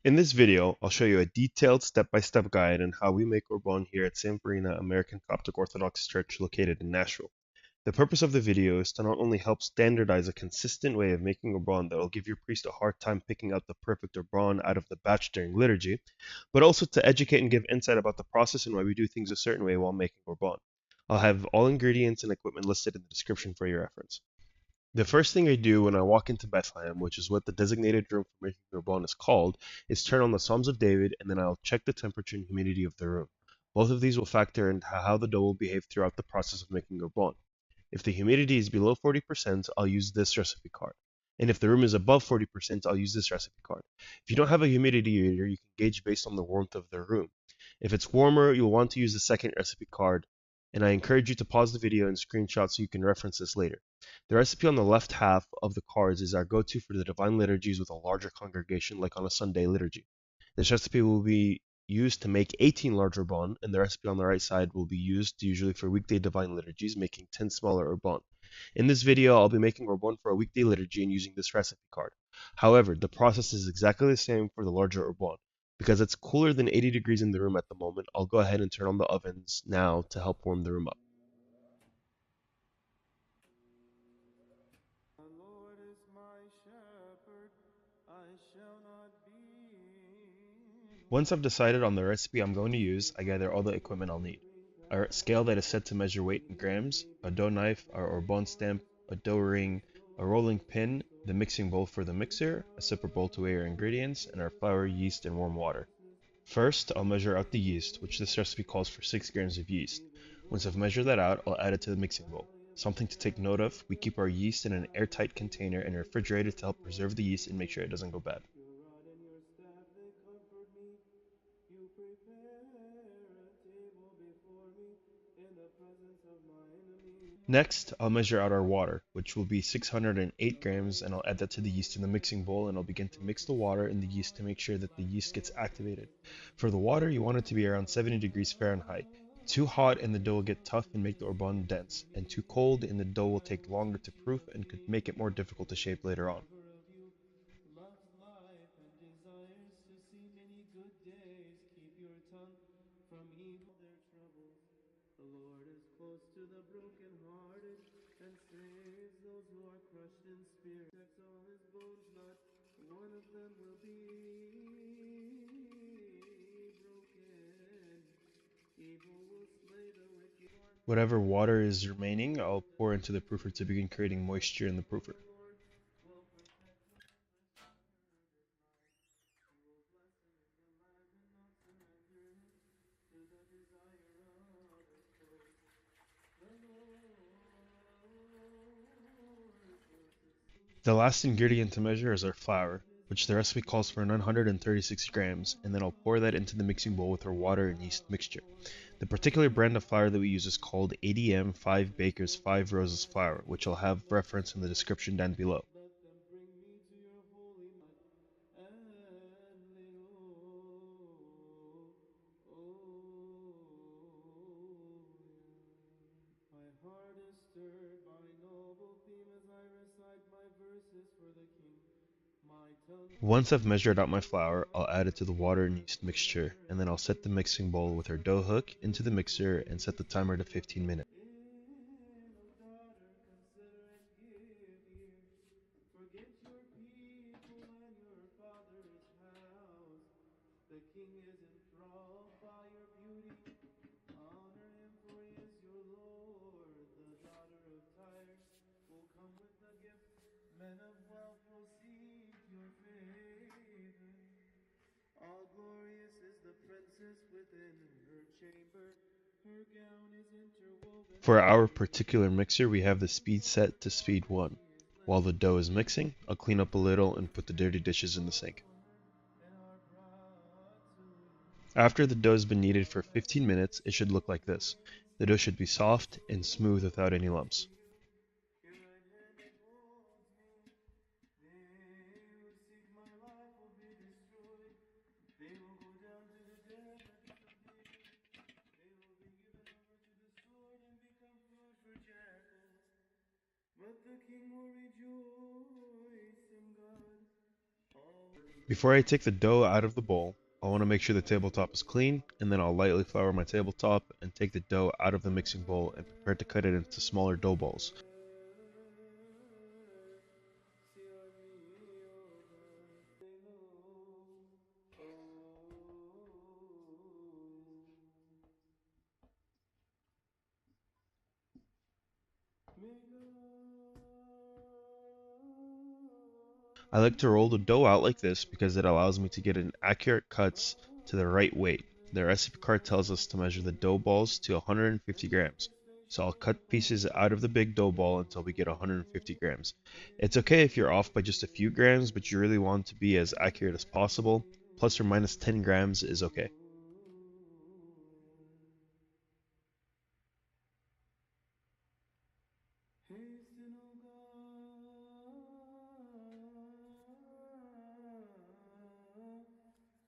In this video, I'll show you a detailed step-by-step guide on how we make Orban here at St. Verena American Coptic Orthodox Church located in Nashville. The purpose of the video is to not only help standardize a consistent way of making Orban that will give your priest a hard time picking out the perfect Orban out of the batch during liturgy, but also to educate and give insight about the process and why we do things a certain way while making Orban. I'll have all ingredients and equipment listed in the description for your reference. The first thing I do when I walk into Bethlehem, which is what the designated room for making Orban is called, is turn on the Psalms of David and then I'll check the temperature and humidity of the room. Both of these will factor into how the dough will behave throughout the process of making Orban. If the humidity is below 40%, I'll use this recipe card. And if the room is above 40%, I'll use this recipe card. If you don't have a humidity meter, you can gauge based on the warmth of the room. If it's warmer, you'll want to use the second recipe card, and I encourage you to pause the video and screenshot so you can reference this later. The recipe on the left half of the cards is our go-to for the divine liturgies with a larger congregation like on a Sunday liturgy. This recipe will be used to make 18 large Orban, and the recipe on the right side will be used usually for weekday divine liturgies, making 10 smaller Orban. In this video, I'll be making Orban for a weekday liturgy and using this recipe card. However, the process is exactly the same for the larger Orban. Because it's cooler than 80 degrees in the room at the moment, I'll go ahead and turn on the ovens now to help warm the room up. The Lord is my shepherd, I shall not be in Once I've want. decided on the recipe I'm going to use, I gather all the equipment I'll need. A scale that is set to measure weight in grams, a dough knife, our Orban stamp, a dough ring, a rolling pin, the mixing bowl for the mixer, a separate bowl to weigh our ingredients, and our flour, yeast, and warm water. First, I'll measure out the yeast, which this recipe calls for 6 grams of yeast. Once I've measured that out, I'll add it to the mixing bowl. Something to take note of, we keep our yeast in an airtight container and refrigerate it to help preserve the yeast and make sure it doesn't go bad. Your rod and your staff, they comfort me. You prepare a table before me in the presence of my enemies. Next, I'll measure out our water, which will be 608 grams, and I'll add that to the yeast in the mixing bowl, and I'll begin to mix the water and the yeast to make sure that the yeast gets activated. For the water, you want it to be around 70 degrees Fahrenheit. Too hot and the dough will get tough and make the Orban dense, and too cold and the dough will take longer to proof and could make it more difficult to shape later on. Loves life and desires to see many good days. Keep your tongue from evil, their troubles. The Lord is close to the brokenhearted and saves those who are crushed in spirit. Checks all his bones, not one of them will be broken. Evil will slay the wicked one. Whatever water is remaining, I'll pour into the proofer to begin creating moisture in the proofer. The Lord will protect him and preserve at night. He will bless him in the land and not surrender him to the desire of his foes. The Lord will succeed The last ingredient to measure is our flour, which the recipe calls for 936 grams, and then I'll pour that into the mixing bowl with our water and yeast mixture. The particular brand of flour that we use is called ADM 5 Baker's 5 Roses flour, which I'll have referenced in the description down below. Let them bring me to your holy and my heart is stirred by noble theme as I recite my verses for the king. My tongue Once I've measured out my flour, I'll add it to the water and yeast mixture, and then I'll set the mixing bowl with our dough hook into the mixer and set the timer to 15 minutes. O daughter, consider and give ear. Forget your people and your father's house. The king is enthralled by your beauty. Honor him, for he is your Lord. The daughter of Tyre will come with a gift. Men of wealth will seek your favor. All glorious is the princess within her chamber. Her gown is interwoven For with our weaving. particular mixer, we have the speed set to All speed 1. beauty is While laid the dough is mixing, I'll clean up a little and put the dirty dishes in the sink. and are brought to you. After the dough has been kneaded for 15 minutes, it should look like this. The dough should be soft and smooth without any lumps. Your right hand upholds me. They who seek my life will be destroyed. They will go down to the depths of the earth. They will be given over to the sword and become food for jackals. But the king will rejoice in God. Before I take the dough out of the bowl, I want to make sure the tabletop is clean, and then I'll lightly flour my tabletop and take the dough out of the mixing bowl and prepare to cut it into smaller dough balls. I like to roll the dough out like this because it allows me to get an accurate cuts to the right weight. The recipe card tells us to measure the dough balls to 150 grams. So I'll cut pieces out of the big dough ball until we get 150 grams. It's okay if you're off by just a few grams, but you really want to be as accurate as possible. Plus or minus 10 grams is okay. Hasten,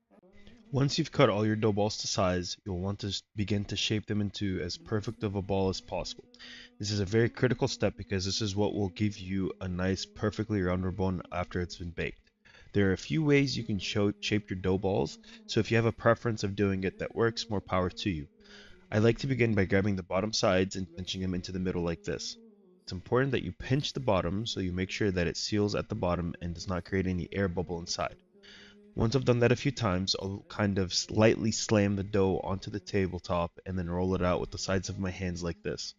O Once you've cut all your dough balls to size, you'll want to begin to shape them into as perfect of a ball as possible. This is a very critical step because this is what will give you a nice, perfectly round bun after it's been baked. There are a few ways you can shape your dough balls, so if you have a preference of doing it that works, more power to you. I like to begin by grabbing the bottom sides and pinching them into the middle like this. It's important that you pinch the bottom so you make sure that it seals at the bottom and does not create any air bubble inside. Once I've done that a few times, I'll kind of lightly slam the dough onto the tabletop and then roll it out with the sides of my hands like this,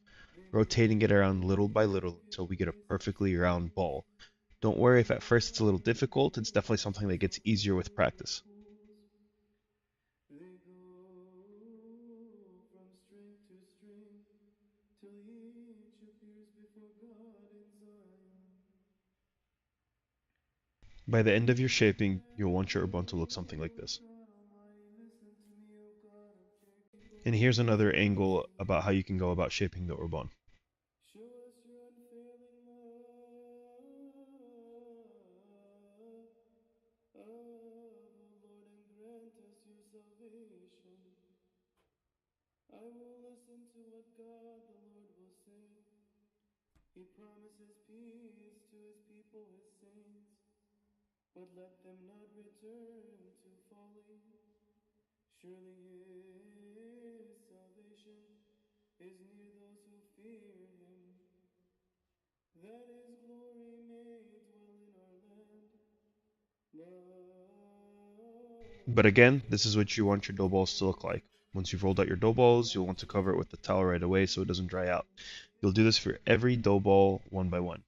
rotating it around little by little until we get a perfectly round ball. Don't worry if at first it's a little difficult, it's definitely something that gets easier with practice. They go from string to string till each appears before God in Zion. By the end of your shaping, you'll want your urban to look something like this. And here's another angle about how you can go about shaping the urban. Show us your unfailing love, O Lord, and grant us your salvation. I will listen to what God the Lord will say. He promises peace to his people, his saints, but let them not return to folly. Surely his salvation is near those who fear him, that his glory may dwell in our land. But again, this is what you want your dough balls to look like. Once you've rolled out your dough balls, you'll want to cover it with the towel right away so it doesn't dry out. You'll do this for every dough ball one by one.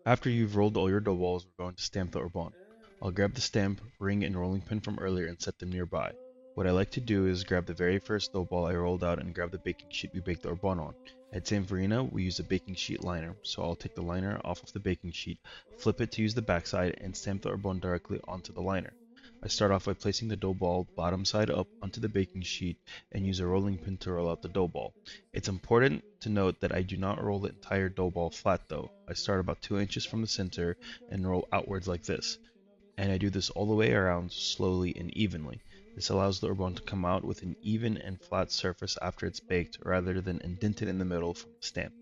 After you've rolled all your dough balls, we're going to stamp the Orban. I'll grab the stamp, ring, and rolling pin from earlier and set them nearby. What I like to do is grab the very first dough ball I rolled out and grab the baking sheet we baked the Orban on. At San Farina, we use a baking sheet liner, so I'll take the liner off of the baking sheet, flip it to use the backside, and stamp the Orban directly onto the liner. I start off by placing the dough ball bottom side up onto the baking sheet and use a rolling pin to roll out the dough ball. It's important to note that I do not roll the entire dough ball flat though. I start about 2 inches from the center and roll outwards like this. And I do this all the way around slowly and evenly. This allows the urban to come out with an even and flat surface after it's baked rather than indented in the middle from the stamp.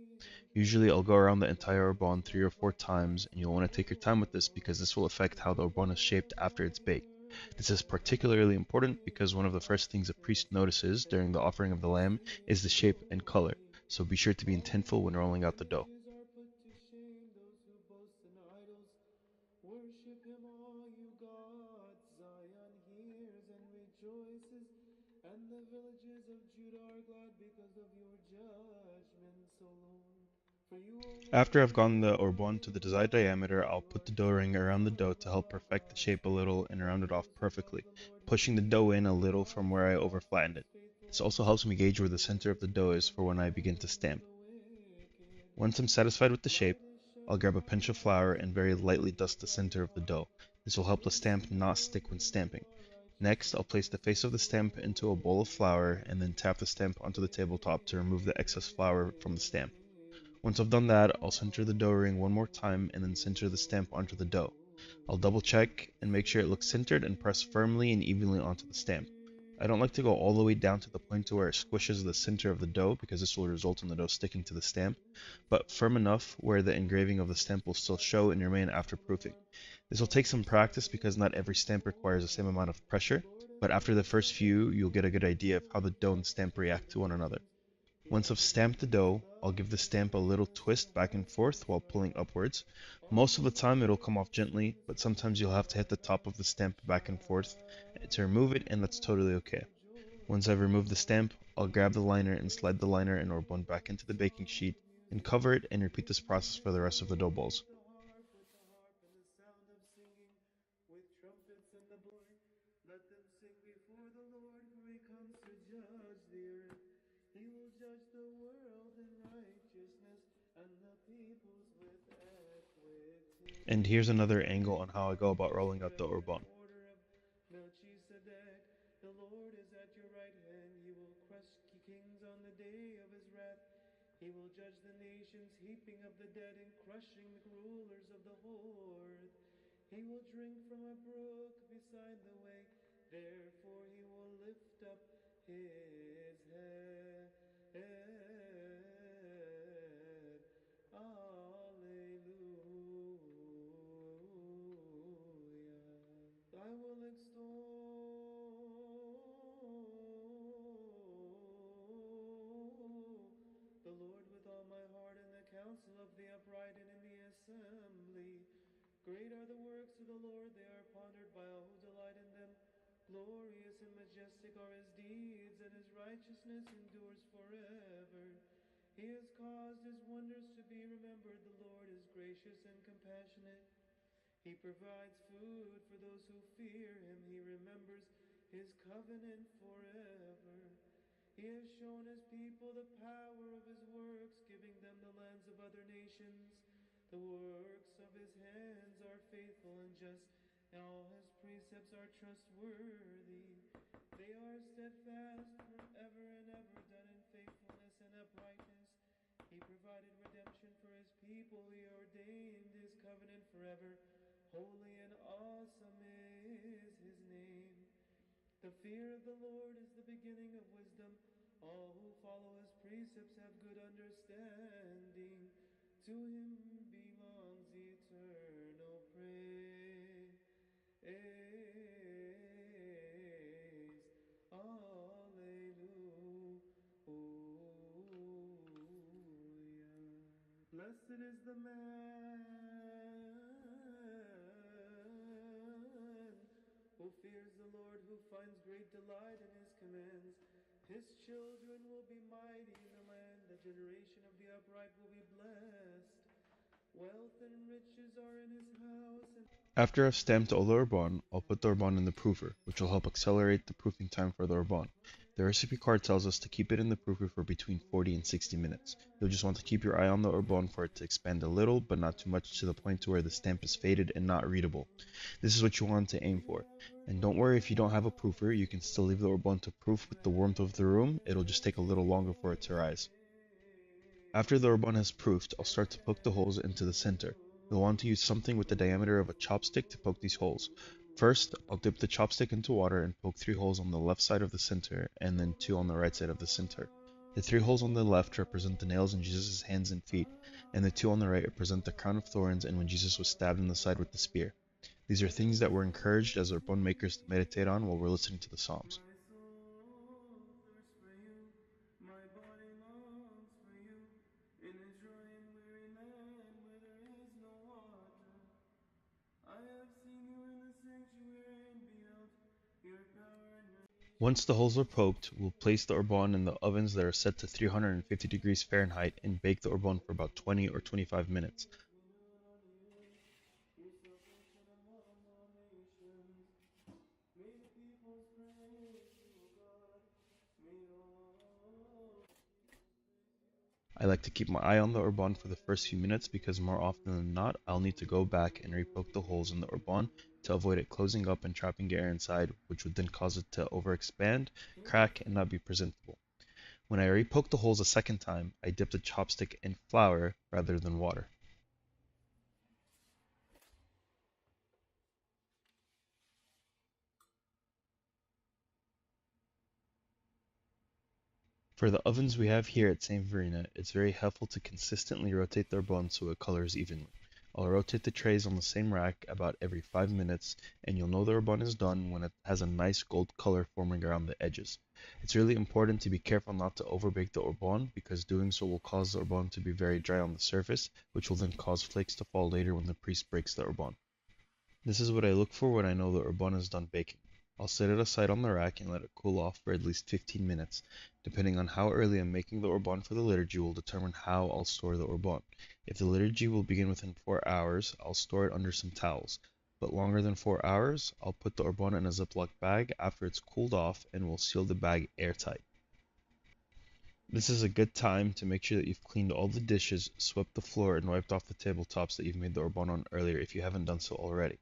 Usually I'll go around the entire Orban 3 or 4 times, and you'll want to take your time with this because this will affect how the Orban is shaped after it's baked. This is particularly important because one of the first things a priest notices during the offering of the lamb is the shape and color, so be sure to be intentful when rolling out the dough. Worship him, all you gods. Zion hears and rejoices, and the villages of Judah are glad because of your judgments, O Lord. For you, O After Lord, I've are gone the Orban to the good, desired diameter, I'll you put are the dough ring around the dough true, to help perfect the shape a little and round and it off those who love perfectly, the Lord will pushing the be dough in a little from where I glad. For overflattened his it. This also faithfulness helps me gauge where the center of the dough endures is to for the when I begin to end of stamp. the wicked. Once I'm satisfied with the shape, Light is I'll shed grab a upon pinch of the flour face and of very the lightly deep, dust the center of the dough. This will help the stamp mercy not on stick when you, stamping. our righteous Next, I'll place the face of the one, stamp into a bowl of flour and then tap the stamp onto the tabletop to remove the excess flour from the stamp. Once I've done that, I'll center the dough ring one more time and then center the stamp onto the dough. I'll double check and make sure it looks centered and press firmly and evenly onto the stamp. I don't like to go all the way down to the point to where it squishes the center of the dough because this will result in the dough sticking to the stamp, but firm enough where the engraving of the stamp will still show and remain after proofing. This will take some practice because not every stamp requires the same amount of pressure, but after the first few, you'll get a good idea of how the dough and stamp react to one another. Once I've stamped the dough, I'll give the stamp a little twist back and forth while pulling upwards. Most of the time it'll come off gently, but sometimes you'll have to hit the top of the stamp back and forth to remove it, and that's totally okay. Once I've removed the stamp, I'll grab the liner and slide the liner and or bun back into the baking sheet and cover it and repeat this process for the rest of the dough balls. Let them sing before the Lord, for he comes to judge the earth. He will judge the world in righteousness and the peoples with And equity. here's another angle on how I go about rolling out the Spread the Orban. order of Melchizedek. The Lord is at your right hand. He will crush kings on the day of his wrath. He will judge the nations, heaping up the dead and crushing the rulers of the horde. He will drink from a brook beside the way. Therefore he will lift up his head. Alleluia. I will extol the Lord with all my heart in the council of the upright and in the assembly. Great are the works of the Lord, they are pondered by all who delight in them. Glorious and majestic are his deeds, and his righteousness endures forever. He has caused his wonders to be remembered. The Lord is gracious and compassionate. He provides food for those who fear him. He remembers his covenant forever. He has shown his people the power of his works, giving them the lands of other nations. The works of his hands are faithful and just, and all his precepts are trustworthy. They are steadfast forever and ever, done in faithfulness and uprightness. He provided redemption for his people. He ordained his covenant forever. Holy and awesome is his name. The fear of the Lord is the beginning of wisdom. All who follow his precepts have good understanding. To him belongs eternal praise. Alleluia. Blessed is the man who fears the Lord, who finds great delight in his commands. His children will be mighty in the land. The generation of the upright will be blessed. Wealth and riches are in his house, and After I've stamped all the Orban, I'll put the Orban in the proofer, which will help accelerate the proofing time for the Orban. The recipe card tells us to keep it in the proofer for between 40 and 60 minutes. You'll just want to keep your eye on the Orban for it to expand a little, but not too much to the point to where the stamp is faded and not readable. This is what you want to aim we for. have heard And the don't worry if you don't have a proofer, you can still leave the Orban to proof with the warmth of the room, it'll just take a little longer for it to rise. After the Orban has proofed, I'll start to poke the holes into the center. You'll want to use something with the diameter of a chopstick to poke these holes. First, I'll dip the chopstick into water and poke 3 holes on the left side of the center and then 2 on the right side of the center. The 3 holes on the left represent the nails in Jesus' hands and feet, and the 2 on the right represent the crown of thorns and when Jesus was stabbed in the side with the spear. These are things that we're encouraged as Orban makers to meditate on while we're listening to the Psalms. My soul thirsts for you, my body longs for you, in a dry and weary land where there is no water. I have seen you in the sanctuary and beheld your power and your Once the holes are poked, we'll place the Orban in the ovens that are set to 350 degrees Fahrenheit and bake the Orban for about 20 or 25 minutes. your salvation among all nations. May the peoples praise you, O God. May all I like to keep my eye on the Orban for the first few minutes because more often than not, I'll need to go back and repoke the holes in the Orban to avoid it closing up and trapping air inside, which would then cause it to overexpand, crack, and not be presentable. When I repoke the holes a second time, I dip the chopstick in flour rather than water. For the ovens we have here at St. Verena, it's very helpful to consistently rotate their buns so it colors evenly. I'll rotate the trays on the same rack about every 5 minutes, and you'll know the bun is done when it has a nice gold color forming around the edges. It's really important to be careful not to overbake the Orban because doing so will cause the Orban to be very dry on the surface, which will then cause flakes to fall later when the priest breaks the Orban. This is what I look for when I know the Orban is done baking. I'll set it aside on the rack and let it cool off for at least 15 minutes. Depending on how early I'm making the Orban for the liturgy will determine how I'll store the Orban. If the liturgy will begin within 4 hours, I'll store it under some towels. But longer than 4 hours, I'll put the Orban in a Ziploc bag after it's cooled off and will seal the bag airtight. This is a good time to make sure that you've cleaned all the dishes, swept the floor, and wiped off the tabletops that you've made the Orban on earlier if you haven't done so already.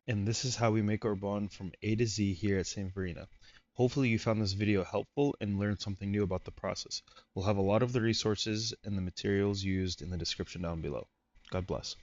And this is how we make our bond from A to Z here at St. Verena. Hopefully you found this video helpful and learned something new about the process. We'll have a lot of the resources and the materials used in the description down below. God bless.